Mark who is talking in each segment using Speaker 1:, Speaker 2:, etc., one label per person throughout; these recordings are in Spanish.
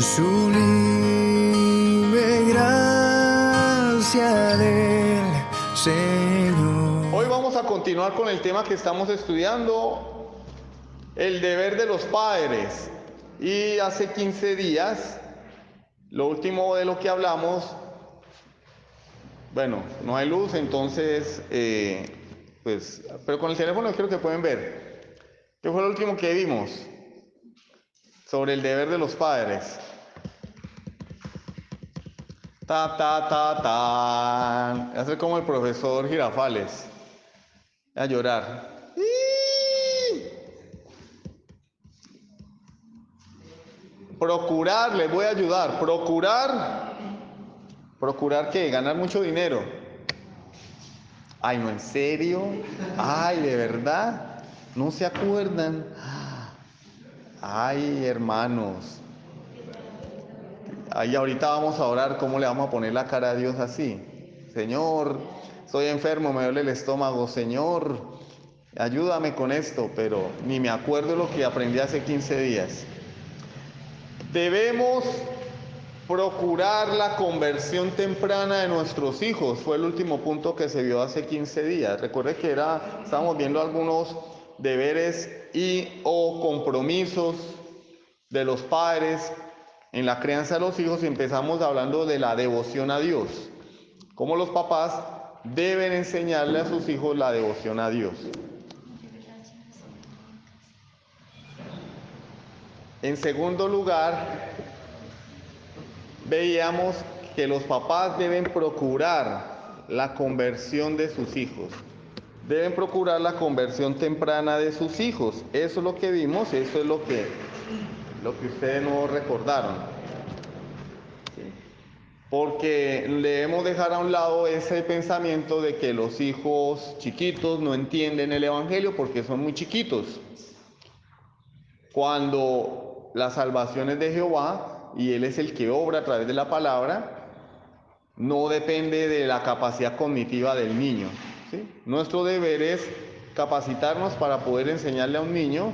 Speaker 1: Sublime gracia del Señor.
Speaker 2: Hoy vamos a continuar con el tema que estamos estudiando, el deber de los padres. Y hace 15 días, lo último de lo que hablamos, bueno, no hay luz, entonces, pero con el teléfono creo que pueden ver. ¿Qué fue lo último que vimos sobre el deber de los padres? Hacer como el profesor Girafales. A llorar. Procurar, les voy a ayudar. Procurar qué, ganar mucho dinero. Ay, no, en serio. Ay, de verdad. No se acuerdan. Ay, hermanos. Ay, ahorita vamos a orar. ¿Cómo le vamos a poner la cara a Dios así? Señor, estoy enfermo, me duele el estómago. Señor, ayúdame con esto, pero ni me acuerdo lo que aprendí hace 15 días. Debemos procurar la conversión temprana de nuestros hijos. Fue el último punto que se vio hace 15 días. Recuerde que estábamos viendo algunos deberes y o compromisos de los padres en la crianza de los hijos y empezamos hablando de la devoción a Dios. Cómo los papás deben enseñarle a sus hijos la devoción a Dios. En segundo lugar, veíamos que los papás deben procurar la conversión de sus hijos. Deben procurar la conversión temprana de sus hijos. Eso es lo que vimos, eso es lo que ustedes no recordaron. Porque debemos dejar a un lado ese pensamiento de que los hijos chiquitos no entienden el Evangelio porque son muy chiquitos. Cuando la salvación es de Jehová y Él es el que obra a través de la palabra, no depende de la capacidad cognitiva del niño, ¿sí? Nuestro deber es capacitarnos para poder enseñarle a un niño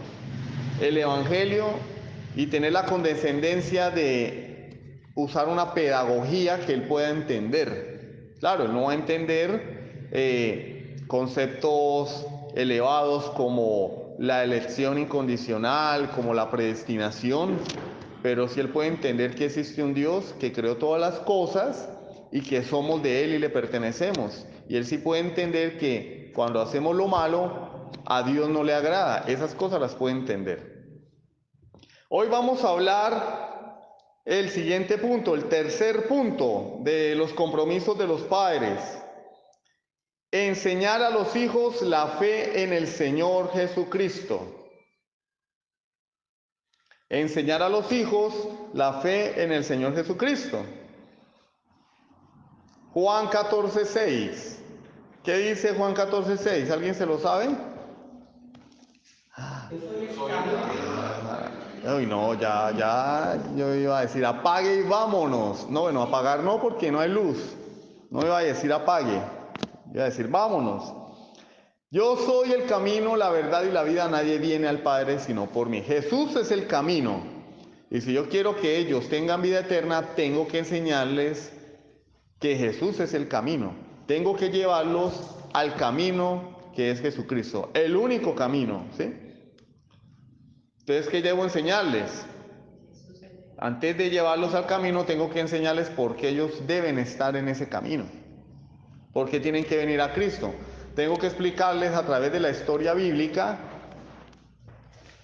Speaker 2: el Evangelio y tener la condescendencia de usar una pedagogía que él pueda entender. Claro, él no va a entender conceptos elevados como la elección incondicional, como la predestinación, pero sí él puede entender que existe un Dios que creó todas las cosas y que somos de Él y le pertenecemos. Y Él sí puede entender que cuando hacemos lo malo, a Dios no le agrada. Esas cosas las puede entender. Hoy vamos a hablar el siguiente punto, el tercer punto de los compromisos de los padres. Enseñar a los hijos la fe en el Señor Jesucristo. Enseñar a los hijos la fe en el Señor Jesucristo. Juan 14:6. ¿Qué dice Juan 14:6? ¿Alguien se lo sabe? Uy, no, yo iba a decir apague y vámonos. No, bueno, apagar no porque no hay luz. No iba a decir apague, iba a decir vámonos. Yo soy el camino, la verdad y la vida, nadie viene al Padre sino por mí. Jesús es el camino. Y si yo quiero que ellos tengan vida eterna, tengo que enseñarles que Jesús es el camino. Tengo que llevarlos al camino que es Jesucristo, el único camino, ¿sí? Entonces, ¿qué debo enseñarles? Antes de llevarlos al camino, tengo que enseñarles por qué ellos deben estar en ese camino. ¿Por qué tienen que venir a Cristo? Tengo que explicarles a través de la historia bíblica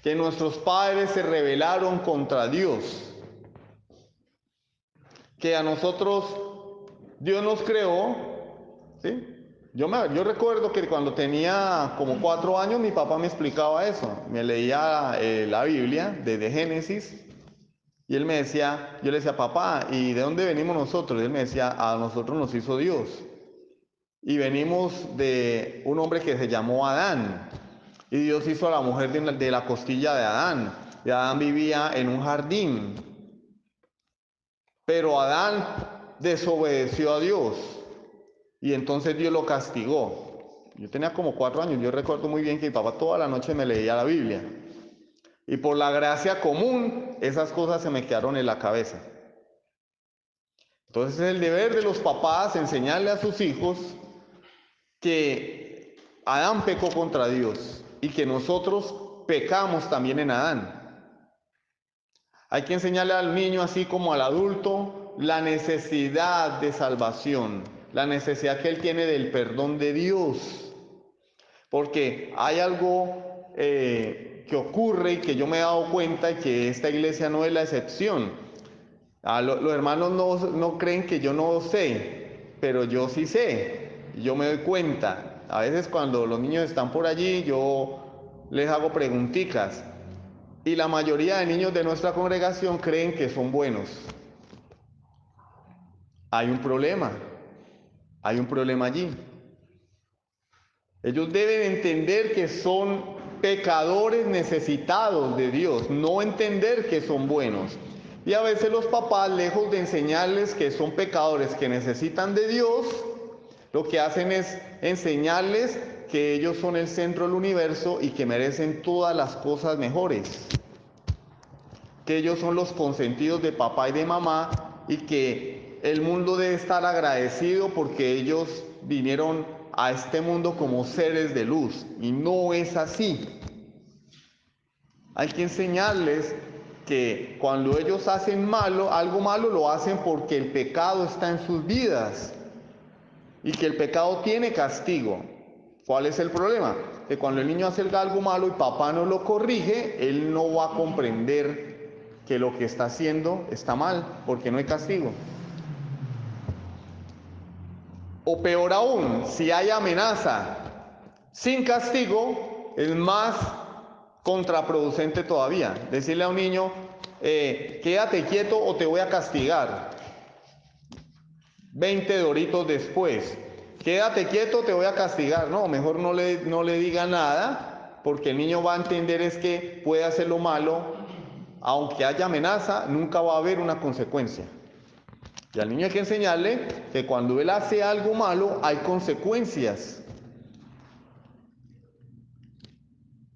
Speaker 2: que nuestros padres se rebelaron contra Dios. Que a nosotros Dios nos creó, ¿sí? Yo recuerdo que cuando tenía como 4 años mi papá me explicaba eso. Me leía la Biblia desde Génesis y él me decía, yo le decía, papá, ¿y de dónde venimos nosotros? Y él me decía, a nosotros nos hizo Dios. Y venimos de un hombre que se llamó Adán. Y Dios hizo a la mujer de la costilla de Adán. Y Adán vivía en un jardín. Pero Adán desobedeció a Dios. Y entonces Dios lo castigó. Yo tenía como 4 años. Yo recuerdo muy bien que mi papá toda la noche me leía la Biblia. Y por la gracia común, esas cosas se me quedaron en la cabeza. Entonces es el deber de los papás enseñarle a sus hijos que Adán pecó contra Dios y que nosotros pecamos también en Adán. Hay que enseñarle al niño, así como al adulto, la necesidad de salvación, la necesidad que él tiene del perdón de Dios. Porque hay algo que ocurre y que yo me he dado cuenta y que esta iglesia no es la excepción. Los hermanos no creen que yo no sé, pero yo sí sé, yo me doy cuenta. A veces cuando los niños están por allí, yo les hago preguntitas. Y la mayoría de niños de nuestra congregación creen que son buenos. Hay un problema allí. Ellos deben entender que son pecadores necesitados de Dios, no entender que son buenos. Y a veces los papás, lejos de enseñarles que son pecadores que necesitan de Dios, lo que hacen es enseñarles que ellos son el centro del universo y que merecen todas las cosas mejores. Que ellos son los consentidos de papá y de mamá y que el mundo debe estar agradecido porque ellos vinieron a este mundo como seres de luz, y no es así. Hay que enseñarles que cuando ellos hacen algo malo lo hacen porque el pecado está en sus vidas y que el pecado tiene castigo. ¿Cuál es el problema? Que cuando el niño hace algo malo y papá no lo corrige, él no va a comprender que lo que está haciendo está mal, porque no hay castigo. O peor aún, si hay amenaza sin castigo, es más contraproducente todavía. Decirle a un niño, quédate quieto o te voy a castigar. 20 doritos después, quédate quieto, te voy a castigar. No, mejor no le diga nada, porque el niño va a entender es que puede hacer lo malo. Aunque haya amenaza, nunca va a haber una consecuencia. Y al niño hay que enseñarle que cuando él hace algo malo, hay consecuencias.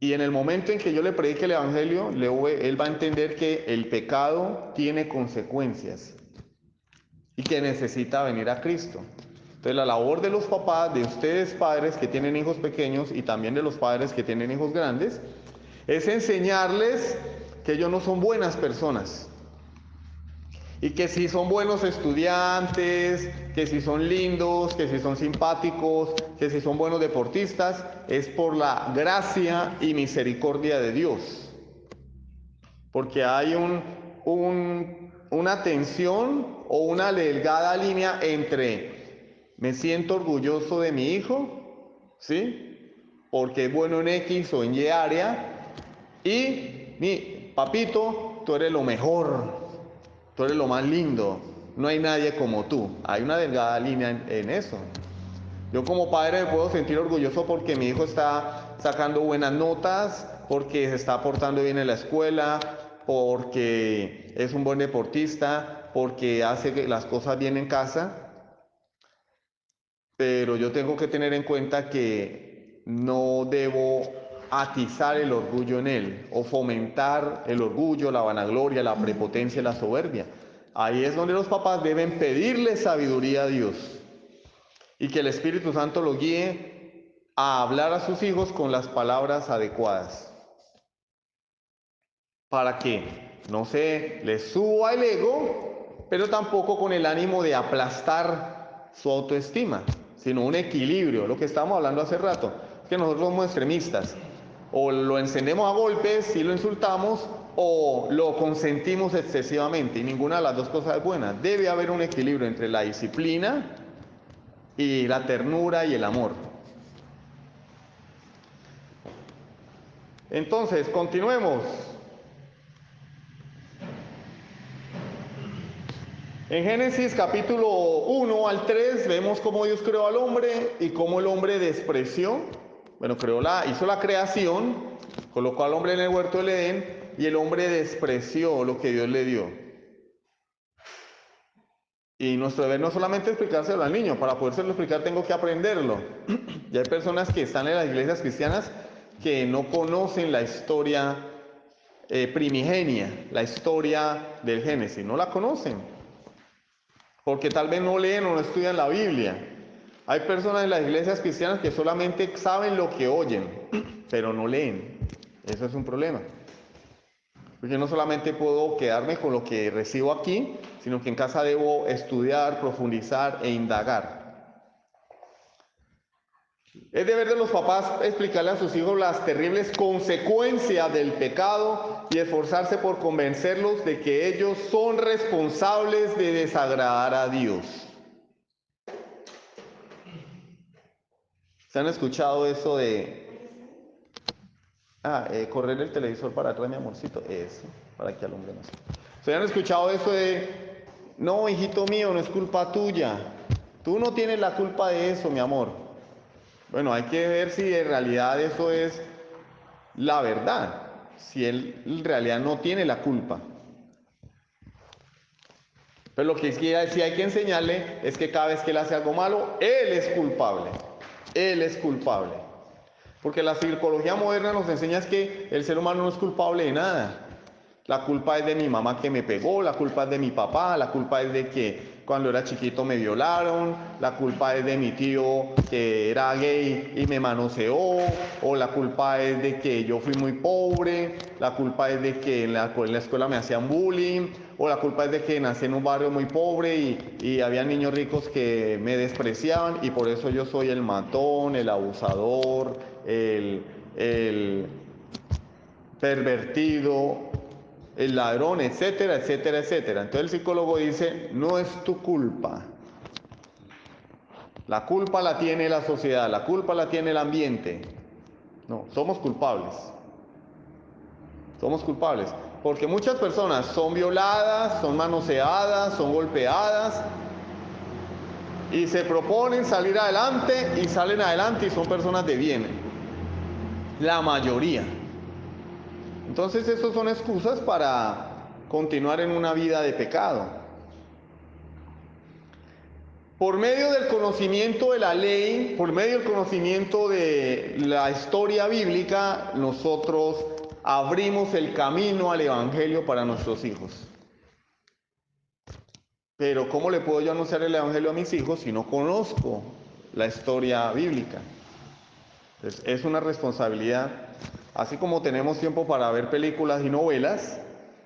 Speaker 2: Y en el momento en que yo le predique el evangelio, él va a entender que el pecado tiene consecuencias y que necesita venir a Cristo. Entonces la labor de los papás, de ustedes padres que tienen hijos pequeños y también de los padres que tienen hijos grandes, es enseñarles que ellos no son buenas personas. Y que si son buenos estudiantes, que si son lindos, que si son simpáticos, que si son buenos deportistas, es por la gracia y misericordia de Dios. Porque hay una tensión o una delgada línea entre me siento orgulloso de mi hijo, ¿sí? Porque es bueno en X o en Y área, y papito, tú eres lo mejor. Tú eres lo más lindo, no hay nadie como tú. Hay una delgada línea en eso. Yo como padre me puedo sentir orgulloso porque mi hijo está sacando buenas notas, porque se está portando bien en la escuela, porque es un buen deportista, porque hace las cosas bien en casa. Pero yo tengo que tener en cuenta que no debo atizar el orgullo en él o fomentar el orgullo, la vanagloria, la prepotencia y la soberbia. Ahí es donde los papás deben pedirle sabiduría a Dios y que el Espíritu Santo lo guíe a hablar a sus hijos con las palabras adecuadas para que no se les suba el ego, pero tampoco con el ánimo de aplastar su autoestima, sino un equilibrio, lo que estábamos hablando hace rato, que nosotros somos extremistas. O lo encendemos a golpes si lo insultamos, o lo consentimos excesivamente, y ninguna de las dos cosas es buena. Debe haber un equilibrio entre la disciplina y la ternura y el amor. Entonces, continuemos. En Génesis capítulo 1 al 3 vemos cómo Dios creó al hombre y cómo el hombre despreció. Bueno, hizo la creación, colocó al hombre en el huerto del Edén y el hombre despreció lo que Dios le dio. Y nuestro deber no solamente explicárselo al niño, para podérselo explicar tengo que aprenderlo. Y hay personas que están en las iglesias cristianas que no conocen la historia primigenia, la historia del Génesis. No la conocen, porque tal vez no leen o no estudian la Biblia. Hay personas en las iglesias cristianas que solamente saben lo que oyen, pero no leen. Eso es un problema. Porque no solamente puedo quedarme con lo que recibo aquí, sino que en casa debo estudiar, profundizar e indagar. Es deber de los papás explicarle a sus hijos las terribles consecuencias del pecado y esforzarse por convencerlos de que ellos son responsables de desagradar a Dios. ¿Se han escuchado eso de correr el televisor para atrás, mi amorcito? Eso, para que alumbre más. ¿Se han escuchado eso de, no, hijito mío, no es culpa tuya? Tú no tienes la culpa de eso, mi amor. Bueno, hay que ver si en realidad eso es la verdad, si él en realidad no tiene la culpa. Pero lo que sí hay que enseñarle es que cada vez que él hace algo malo, él es culpable. Él es culpable. Porque la psicología moderna nos enseña es que el ser humano no es culpable de nada. La culpa es de mi mamá que me pegó, la culpa es de mi papá, la culpa es de que cuando era chiquito me violaron, la culpa es de mi tío que era gay y me manoseó, o la culpa es de que yo fui muy pobre, la culpa es de que en la escuela me hacían bullying, o la culpa es de que nací en un barrio muy pobre y había niños ricos que me despreciaban y por eso yo soy el matón, el abusador, el pervertido, el ladrón, etcétera, etcétera, etcétera. Entonces el psicólogo dice, no es tu culpa. La culpa la tiene la sociedad, la culpa la tiene el ambiente. No, somos culpables. Somos culpables. Porque muchas personas son violadas, son manoseadas, son golpeadas y se proponen salir adelante y salen adelante y son personas de bien. La mayoría. Entonces, esas son excusas para continuar en una vida de pecado. Por medio del conocimiento de la ley, por medio del conocimiento de la historia bíblica, nosotros abrimos el camino al Evangelio para nuestros hijos. Pero ¿cómo le puedo yo anunciar el Evangelio a mis hijos si no conozco la historia bíblica? Entonces, es una responsabilidad. Así como tenemos tiempo para ver películas y novelas,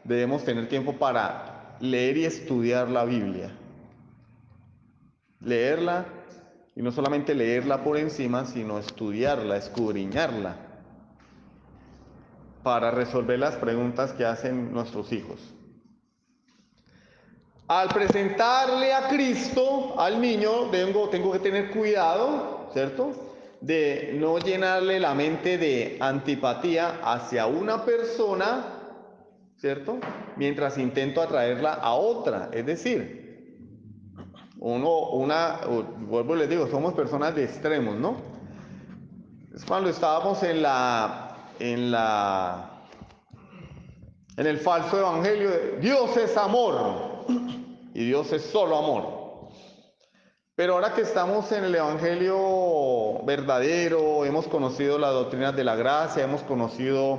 Speaker 2: debemos tener tiempo para leer y estudiar la Biblia. Leerla, y no solamente leerla por encima, sino estudiarla, escudriñarla, para resolver las preguntas que hacen nuestros hijos. Al presentarle a Cristo al niño, tengo que tener cuidado, ¿cierto?, de no llenarle la mente de antipatía hacia una persona, ¿cierto?, mientras intento atraerla a otra. Es decir, vuelvo y les digo, somos personas de extremos, ¿no? Es cuando estábamos en el falso evangelio de Dios es amor y Dios es solo amor. Pero ahora que estamos en el evangelio verdadero, hemos conocido las doctrinas de la gracia, hemos conocido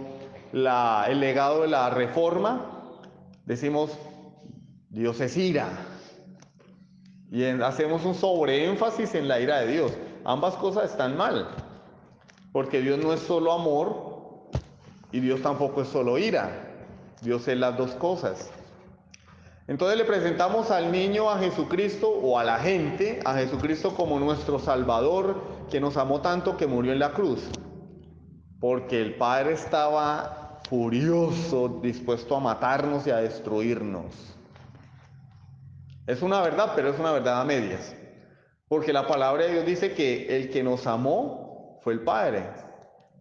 Speaker 2: el legado de la reforma, decimos Dios es ira. Y hacemos un sobreénfasis en la ira de Dios. Ambas cosas están mal, porque Dios no es solo amor y Dios tampoco es solo ira. Dios es las dos cosas. Entonces le presentamos al niño a Jesucristo, o a la gente, a Jesucristo como nuestro Salvador, que nos amó tanto que murió en la cruz. Porque el Padre estaba furioso, dispuesto a matarnos y a destruirnos. Es una verdad, pero es una verdad a medias. Porque la palabra de Dios dice que el que nos amó fue el Padre.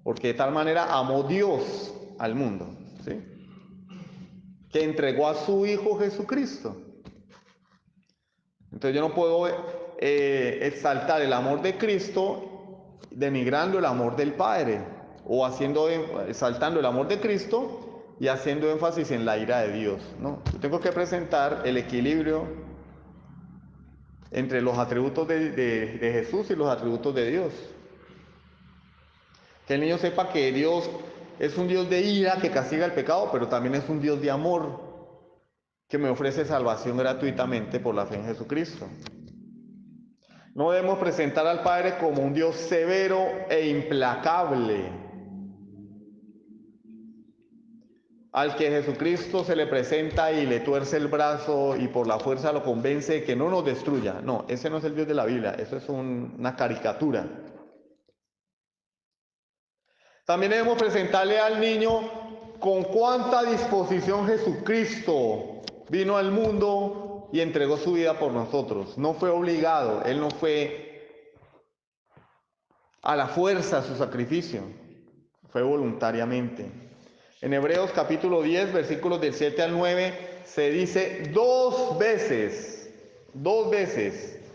Speaker 2: Porque de tal manera amó Dios al mundo, ¿sí?, que entregó a su Hijo Jesucristo. Entonces yo no puedo exaltar el amor de Cristo denigrando el amor del Padre, o exaltando el amor de Cristo y haciendo énfasis en la ira de Dios, ¿no? Yo tengo que presentar el equilibrio entre los atributos de Jesús y los atributos de Dios. Que el niño sepa que Dios es un Dios de ira que castiga el pecado, pero también es un Dios de amor que me ofrece salvación gratuitamente por la fe en Jesucristo. No debemos presentar al Padre como un Dios severo e implacable, al que Jesucristo se le presenta y le tuerce el brazo y por la fuerza lo convence de que no nos destruya. No, ese no es el Dios de la Biblia, eso es una caricatura. También debemos presentarle al niño con cuánta disposición Jesucristo vino al mundo y entregó su vida por nosotros. No fue obligado, Él no fue a la fuerza su sacrificio, fue voluntariamente. En Hebreos capítulo 10, versículos del 7 al 9, se dice dos veces,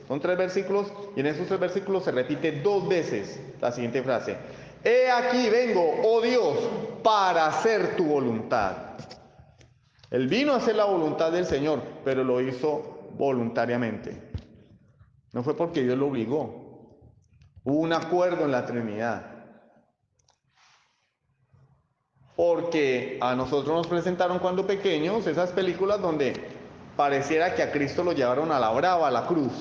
Speaker 2: son 3 versículos, y en esos 3 versículos se repite 2 veces la siguiente frase: He aquí vengo, oh Dios, para hacer tu voluntad. Él vino a hacer la voluntad del Señor, pero lo hizo voluntariamente. No fue porque Dios lo obligó. Hubo un acuerdo en la Trinidad. Porque a nosotros nos presentaron cuando pequeños esas películas donde pareciera que a Cristo lo llevaron a la brava, a la cruz.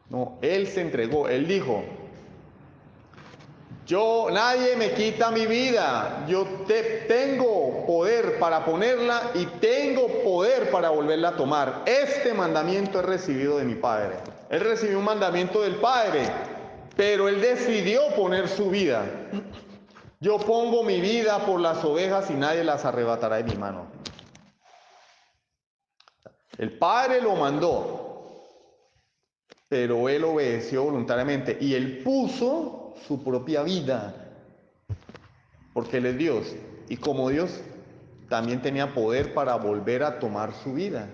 Speaker 2: No, Él se entregó, Él dijo: nadie me quita mi vida, yo tengo poder para ponerla y tengo poder para volverla a tomar. Este mandamiento he recibido de mi Padre. Él recibió un mandamiento del Padre, pero Él decidió poner su vida. Yo pongo mi vida por las ovejas y nadie las arrebatará de mi mano. El Padre lo mandó, pero Él obedeció voluntariamente y Él puso su propia vida, porque Él es Dios. Y como Dios, también tenía poder para volver a tomar su vida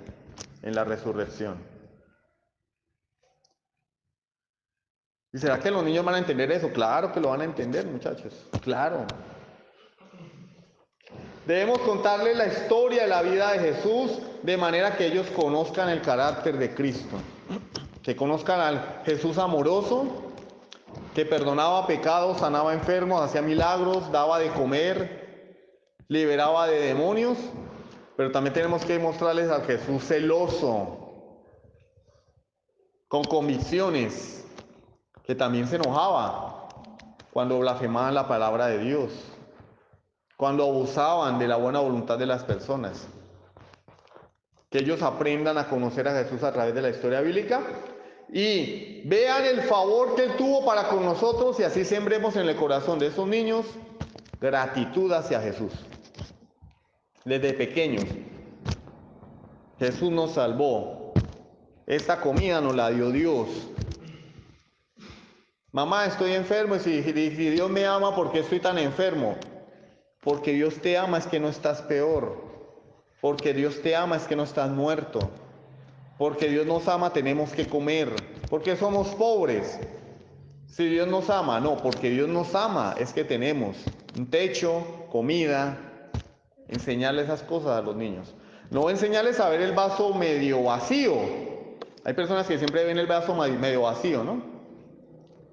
Speaker 2: en la resurrección. ¿Y será que los niños van a entender eso? Claro que lo van a entender, muchachos, claro. Debemos contarles la historia de la vida de Jesús de manera que ellos conozcan el carácter de Cristo, que conozcan al Jesús amoroso, que perdonaba pecados, sanaba enfermos, hacía milagros, daba de comer, liberaba de demonios, pero también tenemos que mostrarles al Jesús celoso, con convicciones, que también se enojaba cuando blasfemaban la palabra de Dios, cuando abusaban de la buena voluntad de las personas. Que ellos aprendan a conocer a Jesús a través de la historia bíblica y vean el favor que Él tuvo para con nosotros, y así sembremos en el corazón de esos niños gratitud hacia Jesús. Desde pequeños, Jesús nos salvó. Esta comida nos la dio Dios. Mamá, estoy enfermo, y si Dios me ama, ¿por qué estoy tan enfermo? Porque Dios te ama, es que no estás peor. Porque Dios te ama, es que no estás muerto. Porque Dios nos ama, tenemos que comer. Porque somos pobres. Si Dios nos ama, no, porque Dios nos ama, es que tenemos un techo, comida. Enseñarles esas cosas a los niños. No enseñarles a ver el vaso medio vacío. Hay personas que siempre ven el vaso medio vacío, ¿no?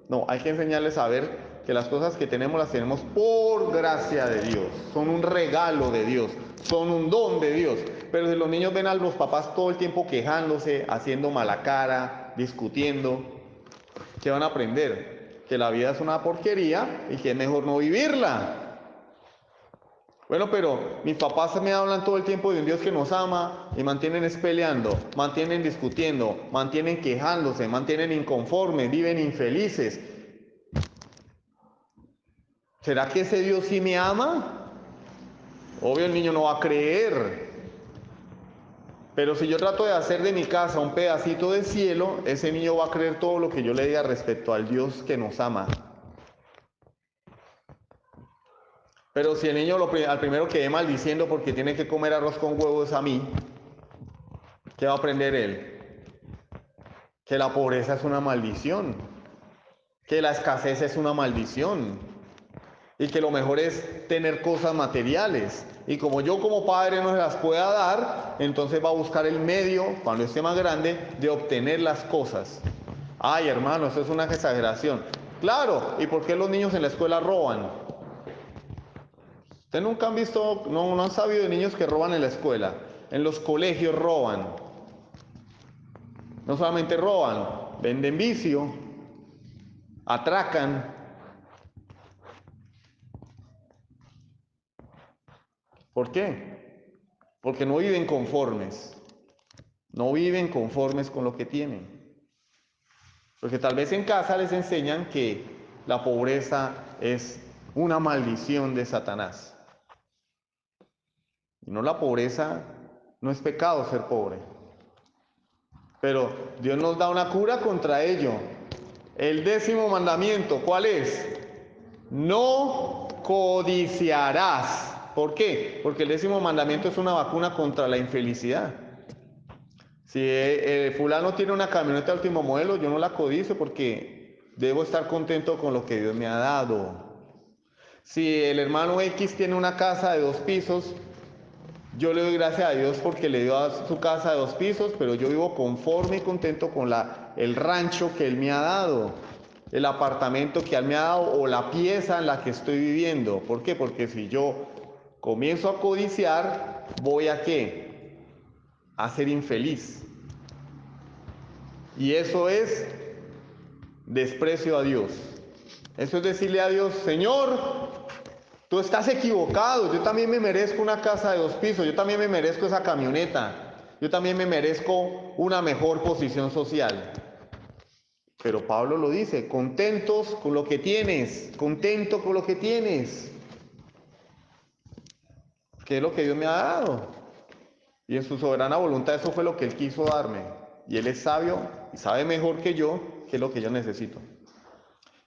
Speaker 2: No, hay que enseñarles a ver que las cosas que tenemos las tenemos por gracia de Dios. Son un regalo de Dios, son un don de Dios. Pero si los niños ven a los papás todo el tiempo quejándose, haciendo mala cara, discutiendo, ¿qué van a aprender? Que la vida es una porquería y que es mejor no vivirla. Bueno, pero mis papás me hablan todo el tiempo de un Dios que nos ama y mantienen peleando, mantienen discutiendo, mantienen quejándose, mantienen inconformes, viven infelices. ¿Será que ese Dios sí me ama? Obvio, el niño no va a creer. Pero si yo trato de hacer de mi casa un pedacito de cielo, ese niño va a creer todo lo que yo le diga respecto al Dios que nos ama. Pero si el niño al primero que ve maldiciendo porque tiene que comer arroz con huevos a mí, ¿qué va a aprender él? Que la pobreza es una maldición, que la escasez es una maldición y que lo mejor es tener cosas materiales. Y como yo como padre no se las pueda dar, entonces va a buscar el medio, cuando esté más grande, de obtener las cosas. Ay, hermano, eso es una exageración. Claro, ¿y por qué los niños en la escuela roban? Ustedes nunca han visto, no han sabido de niños que roban en la escuela. En los colegios roban. No solamente roban, venden vicio, atracan. ¿Por qué? Porque no viven conformes. No viven conformes con lo que tienen. Porque tal vez en casa les enseñan que la pobreza es una maldición de Satanás. Y no, la pobreza no es pecado ser pobre. Pero Dios nos da una cura contra ello. El 10º mandamiento, ¿cuál es? No codiciarás. ¿Por qué? Porque el 10º mandamiento es una vacuna contra la infelicidad. Si el fulano tiene una camioneta de último modelo, yo no la codicio porque debo estar contento con lo que Dios me ha dado. Si el hermano X tiene una casa de 2 pisos, yo le doy gracias a Dios porque le dio a su casa de 2 pisos, pero yo vivo conforme y contento con el rancho que Él me ha dado, el apartamento que Él me ha dado o la pieza en la que estoy viviendo. ¿Por qué? Porque si yo comienzo a codiciar, ¿voy a qué? A ser infeliz. Y eso es desprecio a Dios. Eso es decirle a Dios, Señor, tú estás equivocado, yo también me merezco una casa de 2 pisos, yo también me merezco esa camioneta, yo también me merezco una mejor posición social. Pero Pablo lo dice, contentos con lo que tienes, contento con lo que tienes, que es lo que Dios me ha dado. Y en su soberana voluntad eso fue lo que Él quiso darme. Y Él es sabio y sabe mejor que yo qué es lo que yo necesito.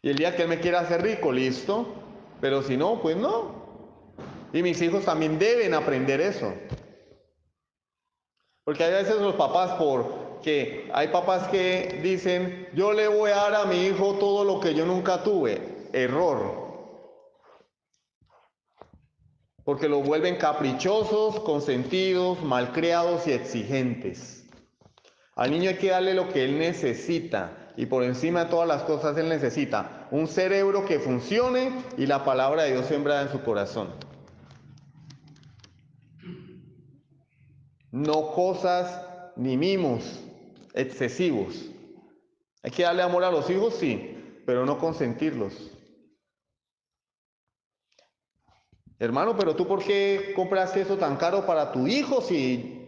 Speaker 2: Y el día que Él me quiera hacer rico, listo, pero si no, pues no. Y mis hijos también deben aprender eso. Porque hay veces los papás, porque hay papás que dicen, yo le voy a dar a mi hijo todo lo que yo nunca tuve. Error. Porque los vuelven caprichosos, consentidos, malcriados y exigentes. Al niño hay que darle lo que él necesita. Y por encima de todas las cosas él necesita un cerebro que funcione y la palabra de Dios sembrada en su corazón. No cosas ni mimos excesivos. Hay que darle amor a los hijos, sí, pero no consentirlos. Hermano, pero tú ¿por qué compraste eso tan caro para tu hijo si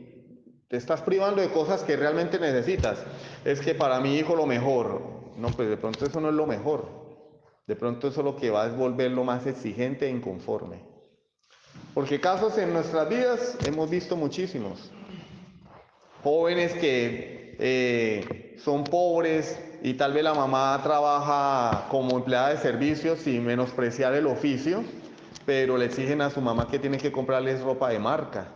Speaker 2: te estás privando de cosas que realmente necesitas? Es que para mi hijo lo mejor. No, pues de pronto eso no es lo mejor. De pronto eso lo que va es volverlo más exigente e inconforme. Porque casos en nuestras vidas hemos visto muchísimos. Jóvenes que son pobres y tal vez la mamá trabaja como empleada de servicios sin menospreciar el oficio, pero le exigen a su mamá que tiene que comprarles ropa de marca,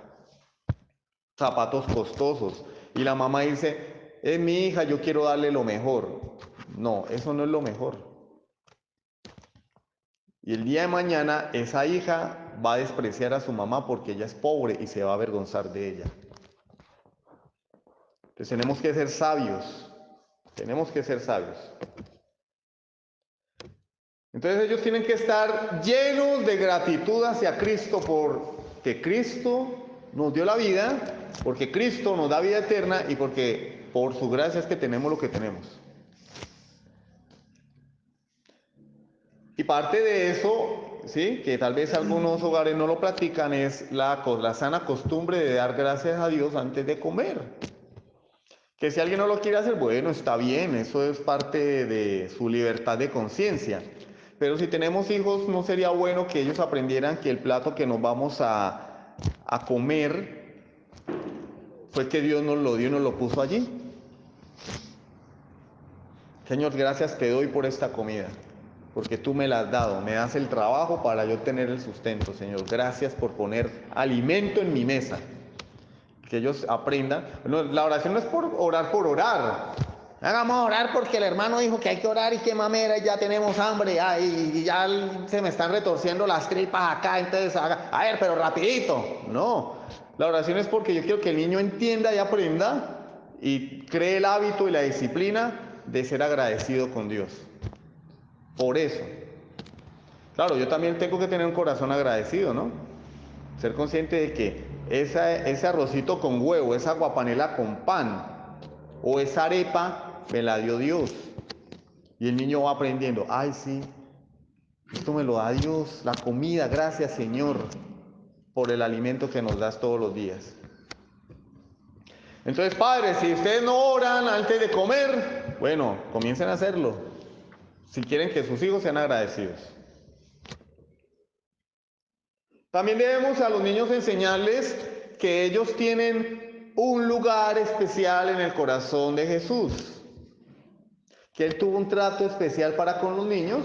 Speaker 2: zapatos costosos. Y la mamá dice, es mi hija, yo quiero darle lo mejor. No, eso no es lo mejor. Y el día de mañana esa hija va a despreciar a su mamá porque ella es pobre y se va a avergonzar de ella. Entonces tenemos que ser sabios, tenemos que ser sabios. Entonces ellos tienen que estar llenos de gratitud hacia Cristo porque Cristo nos dio la vida, porque Cristo nos da vida eterna y porque por su gracia es que tenemos lo que tenemos. Y parte de eso, ¿sí?, que tal vez algunos hogares no lo practican, es la sana costumbre de dar gracias a Dios antes de comer. Que si alguien no lo quiere hacer, bueno, está bien, eso es parte de su libertad de conciencia. Pero si tenemos hijos, ¿no sería bueno que ellos aprendieran que el plato que nos vamos a comer fue que Dios nos lo dio y nos lo puso allí? Señor, gracias te doy por esta comida, porque tú me la has dado, me das el trabajo para yo tener el sustento, Señor. Gracias por poner alimento en mi mesa. Que ellos aprendan. No, la oración no es por orar. Vamos a orar porque el hermano dijo que hay que orar y que mamera, y ya tenemos hambre, y ya se me están retorciendo las tripas acá, entonces, a ver, pero rapidito. No, la oración es porque yo quiero que el niño entienda y aprenda y cree el hábito y la disciplina de ser agradecido con Dios. Por eso. Claro, yo también tengo que tener un corazón agradecido, ¿no? Ser consciente de que ese arrocito con huevo, esa aguapanela con pan o esa arepa me la dio Dios. Y el niño va aprendiendo, ay sí, esto me lo da Dios, la comida, gracias Señor por el alimento que nos das todos los días. Entonces, padres, si ustedes no oran antes de comer, bueno, comiencen a hacerlo. Si quieren que sus hijos sean agradecidos. También debemos a los niños enseñarles que ellos tienen un lugar especial en el corazón de Jesús. Que Él tuvo un trato especial para con los niños,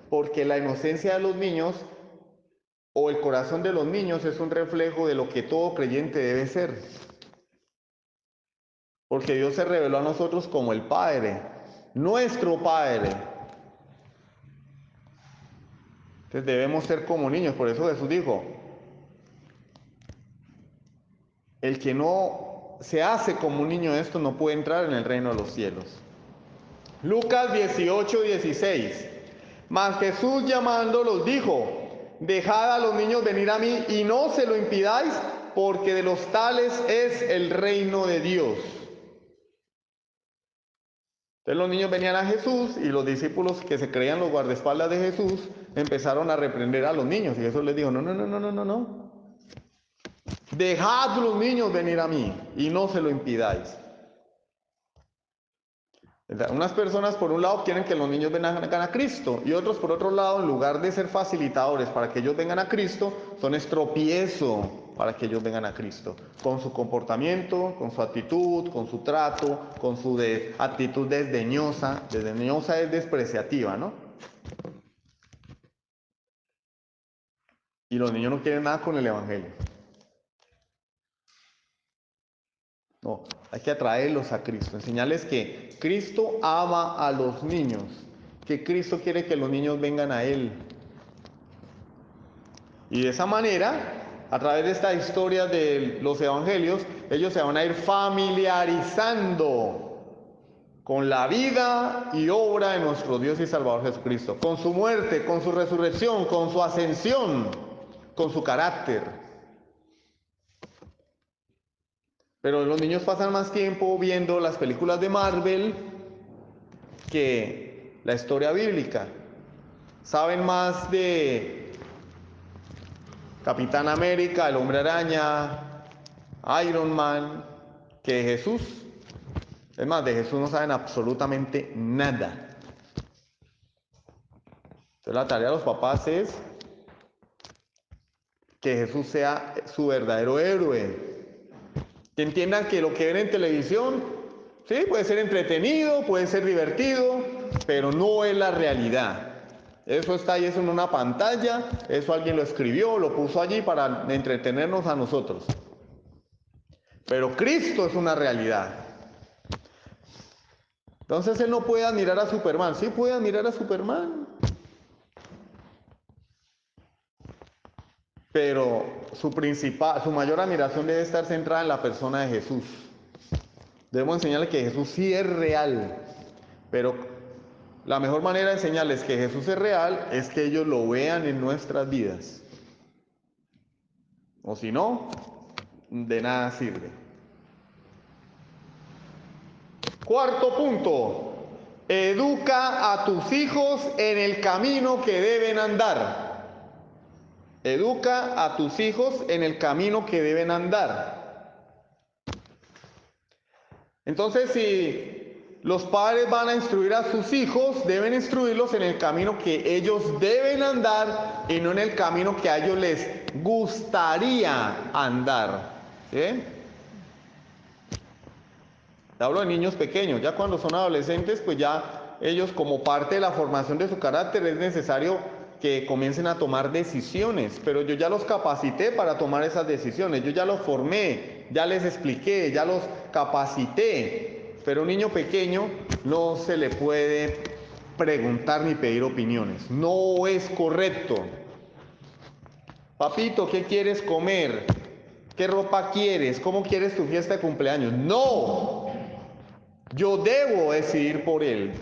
Speaker 2: porque la inocencia de los niños o el corazón de los niños es un reflejo de lo que todo creyente debe ser. Porque Dios se reveló a nosotros como el Padre, nuestro Padre. Entonces debemos ser como niños, por eso Jesús dijo, el que no se hace como un niño de esto no puede entrar en el reino de los cielos. Lucas 18:16. Mas Jesús llamándolos dijo, dejad a los niños venir a mí y no se lo impidáis, porque de los tales es el reino de Dios. Entonces los niños venían a Jesús y los discípulos que se creían los guardaespaldas de Jesús empezaron a reprender a los niños y Jesús les dijo, no. Dejad los niños venir a mí y no se lo impidáis. Unas personas por un lado quieren que los niños vengan a Cristo y otros por otro lado, en lugar de ser facilitadores para que ellos vengan a Cristo, son estropiezo para que ellos vengan a Cristo, con su comportamiento, con su actitud, con su trato, con su actitud desdeñosa. Desdeñosa es despreciativa, ¿no? Y los niños no quieren nada con el Evangelio. No, hay que atraerlos a Cristo, enseñarles que Cristo ama a los niños, que Cristo quiere que los niños vengan a Él. Y de esa manera, a través de esta historia de los evangelios, ellos se van a ir familiarizando con la vida y obra de nuestro Dios y Salvador Jesucristo, con su muerte, con su resurrección, con su ascensión, con su carácter. Pero los niños pasan más tiempo viendo las películas de Marvel que la historia bíblica. Saben más de Capitán América, el Hombre Araña, Iron Man, que de Jesús. Es más, de Jesús no saben absolutamente nada. Entonces la tarea de los papás es que Jesús sea su verdadero héroe. Que entiendan que lo que ven en televisión, sí, puede ser entretenido, puede ser divertido, pero no es la realidad. Eso está ahí, eso en una pantalla, eso alguien lo escribió, lo puso allí para entretenernos a nosotros. Pero Cristo es una realidad. Entonces él no puede admirar a Superman, sí puede admirar a Superman. Pero su mayor admiración debe estar centrada en la persona de Jesús. Debemos enseñarle que Jesús sí es real, pero la mejor manera de enseñarles que Jesús es real es que ellos lo vean en nuestras vidas. O si no, de nada sirve. Cuarto punto, educa a tus hijos en el camino que deben andar. Educa a tus hijos en el camino que deben andar. Entonces, si los padres van a instruir a sus hijos, deben instruirlos en el camino que ellos deben andar y no en el camino que a ellos les gustaría andar. ¿Sí? Te hablo de niños pequeños, ya cuando son adolescentes, pues ya ellos, como parte de la formación de su carácter, es necesario que comiencen a tomar decisiones, pero yo ya los capacité para tomar esas decisiones, yo ya los formé, ya les expliqué, ya los capacité, pero a un niño pequeño no se le puede preguntar ni pedir opiniones, no es correcto. Papito, ¿qué quieres comer? ¿Qué ropa quieres? ¿Cómo quieres tu fiesta de cumpleaños? No, yo debo decidir por él,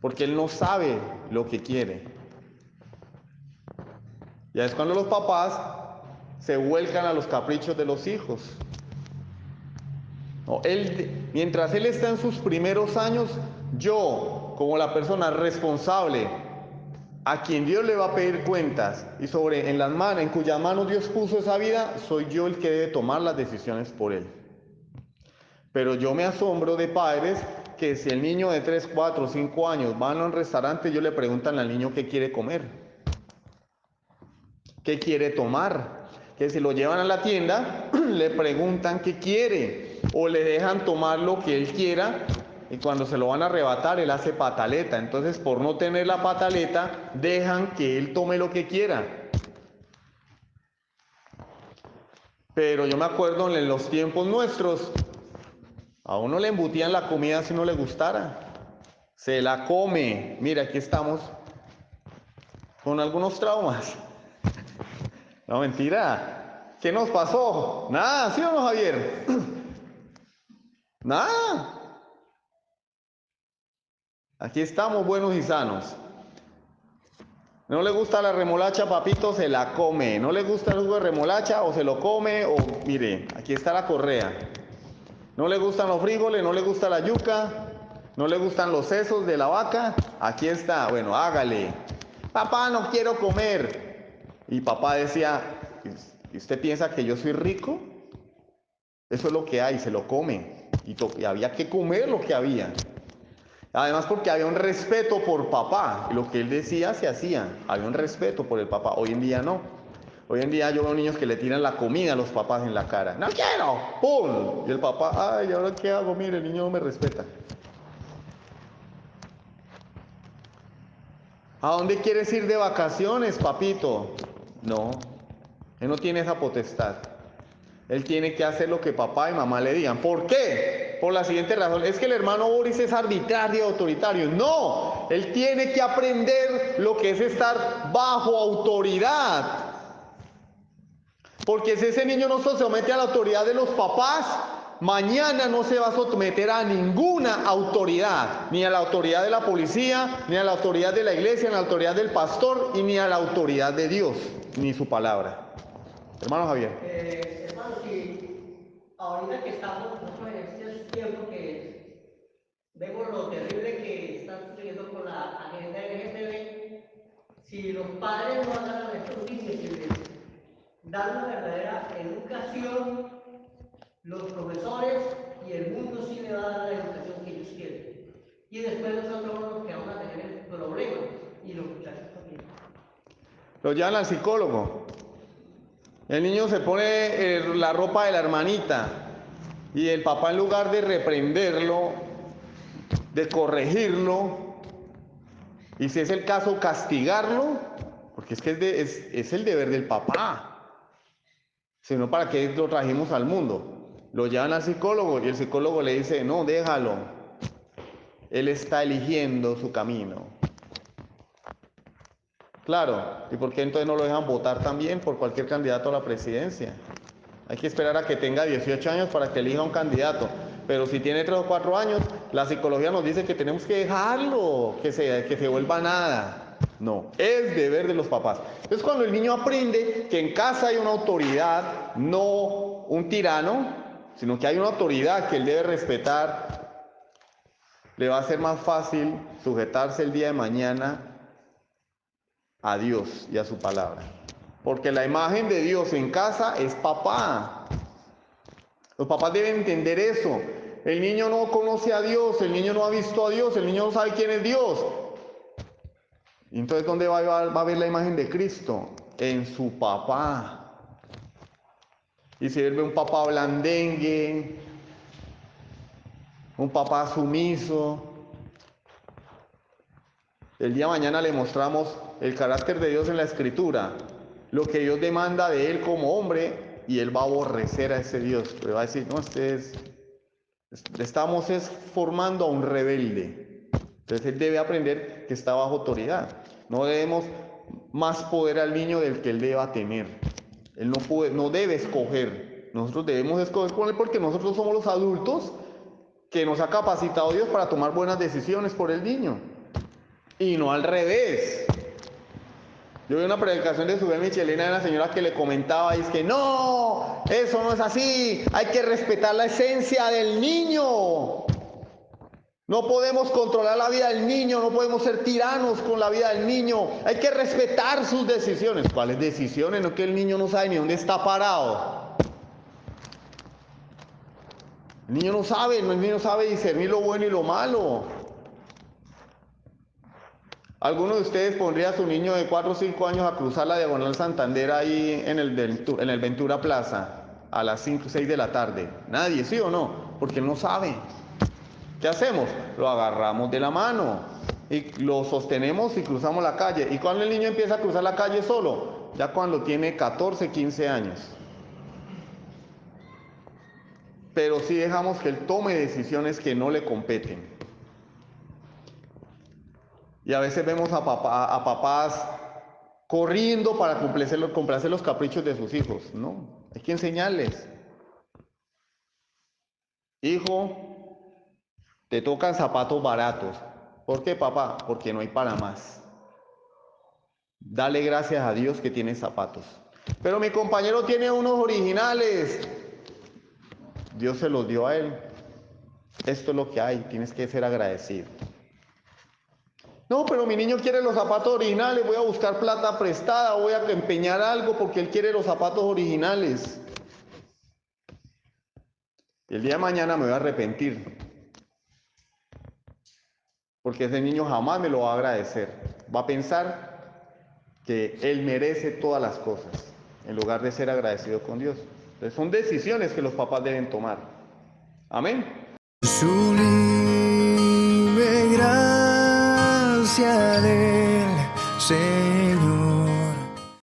Speaker 2: porque él no sabe lo que quiere. Ya es cuando los papás se vuelcan a los caprichos de los hijos. No, mientras él está en sus primeros años, yo, como la persona responsable, a quien Dios le va a pedir cuentas y en cuyas manos Dios puso esa vida, soy yo el que debe tomar las decisiones por él. Pero yo me asombro de padres que si el niño de 3, 4, 5 años van a un restaurante, ellos le preguntan al niño qué quiere comer, qué quiere tomar, que si lo llevan a la tienda, le preguntan qué quiere, o le dejan tomar lo que él quiera, y cuando se lo van a arrebatar, él hace pataleta. Entonces, por no tener la pataleta, dejan que él tome lo que quiera. Pero yo me acuerdo en los tiempos nuestros, a uno le embutían la comida si no le gustara. Se la come. Mira, aquí estamos con algunos traumas. No, mentira. ¿Qué nos pasó? Nada, ¿sí o no, Javier? Nada. Aquí estamos buenos y sanos. No le gusta la remolacha, papito, se la come. No le gusta el jugo de remolacha, o se lo come, o mire, aquí está la correa. No le gustan los frijoles, no le gusta la yuca, no le gustan los sesos de la vaca, aquí está, bueno, hágale. Papá, no quiero comer. Y papá decía, ¿y usted piensa que yo soy rico? Eso es lo que hay, se lo come. Y había que comer lo que había. Además porque había un respeto por papá, y lo que él decía se hacía, había un respeto por el papá. Hoy en día no. Hoy en día yo veo niños que le tiran la comida a los papás en la cara. ¡No quiero! ¡Pum! Y el papá, ay, ¿y ahora qué hago? Mire, el niño no me respeta. ¿A dónde quieres ir de vacaciones, papito? No, él no tiene esa potestad. Él tiene que hacer lo que papá y mamá le digan. ¿Por qué? Por la siguiente razón. Es que el hermano Boris es arbitrario y autoritario. No, él tiene que aprender lo que es estar bajo autoridad. Porque si ese niño no se somete a la autoridad de los papás, mañana no se va a someter a ninguna autoridad, ni a la autoridad de la policía, ni a la autoridad de la iglesia, ni a la autoridad del pastor, y ni a la autoridad de Dios, ni su palabra. Hermano Javier.
Speaker 3: Hermano, si ahorita que estamos nosotros en este tiempo que vemos lo terrible que está sucediendo con la agenda LGTB, si los padres no agarran estos niños y les dan una verdadera educación, los profesores y el mundo sí le va a dar la educación que ellos quieren. Y después nosotros nos quedamos a tener el problema, y los muchachos también.
Speaker 2: Lo llevan al psicólogo. El niño se pone la ropa de la hermanita y el papá, en lugar de reprenderlo, de corregirlo, y si es el caso castigarlo, porque es que es el deber del papá, sino para qué lo trajimos al mundo. Lo llevan al psicólogo y el psicólogo le dice, no, déjalo, él está eligiendo su camino. Claro, ¿y por qué entonces no lo dejan votar también por cualquier candidato a la presidencia? Hay que esperar a que tenga 18 años para que elija un candidato. Pero si tiene 3 o 4 años, la psicología nos dice que tenemos que dejarlo, que se vuelva nada. No, es deber de los papás. Entonces, cuando el niño aprende que en casa hay una autoridad, no un tirano, sino que hay una autoridad que él debe respetar, le va a ser más fácil sujetarse el día de mañana a Dios y a su palabra. Porque la imagen de Dios en casa es papá. Los papás deben entender eso. El niño no conoce a Dios, el niño no ha visto a Dios, el niño no sabe quién es Dios. Y entonces, ¿dónde va a ver la imagen de Cristo? En su papá. Y si él ve un papá blandengue, un papá sumiso, el día de mañana le mostramos el carácter de Dios en la Escritura, lo que Dios demanda de él como hombre, y él va a aborrecer a ese Dios. Le va a decir, no, estamos formando a un rebelde. Entonces él debe aprender que está bajo autoridad. No debemos más poder al niño del que él deba tener. Él no debe escoger. Nosotros debemos escoger con él porque nosotros somos los adultos que nos ha capacitado Dios para tomar buenas decisiones por el niño. Y no al revés. Yo vi una predicación de Subé Michelena de una señora que le comentaba, y es que no, eso no es así, hay que respetar la esencia del niño. No podemos controlar la vida del niño, no podemos ser tiranos con la vida del niño, hay que respetar sus decisiones. ¿Cuáles decisiones? No, que el niño no sabe ni dónde está parado. El niño no sabe discernir lo bueno y lo malo. ¿Alguno de ustedes pondría a su niño de 4 o 5 años a cruzar la Diagonal Santander ahí en el Ventura Plaza a las 5 o 6 de la tarde? Nadie, ¿sí o no? Porque él no sabe. ¿Qué hacemos? Lo agarramos de la mano y lo sostenemos y cruzamos la calle. ¿Y cuando el niño empieza a cruzar la calle solo? Ya cuando tiene 14, 15 años. Pero sí dejamos que él tome decisiones que no le competen. Y a veces vemos a papás corriendo para complacer los caprichos de sus hijos. No, hay que enseñarles. Hijo, te tocan zapatos baratos. ¿Por qué, papá? Porque no hay para más. Dale gracias a Dios que tiene zapatos. Pero mi compañero tiene unos originales. Dios se los dio a él. Esto es lo que hay, tienes que ser agradecido. No, pero mi niño quiere los zapatos originales, voy a buscar plata prestada, voy a empeñar algo porque él quiere los zapatos originales. El día de mañana me voy a arrepentir, porque ese niño jamás me lo va a agradecer. Va a pensar que él merece todas las cosas, en lugar de ser agradecido con Dios. Entonces son decisiones que los papás deben tomar. Amén.
Speaker 1: Sublime gracia del Señor.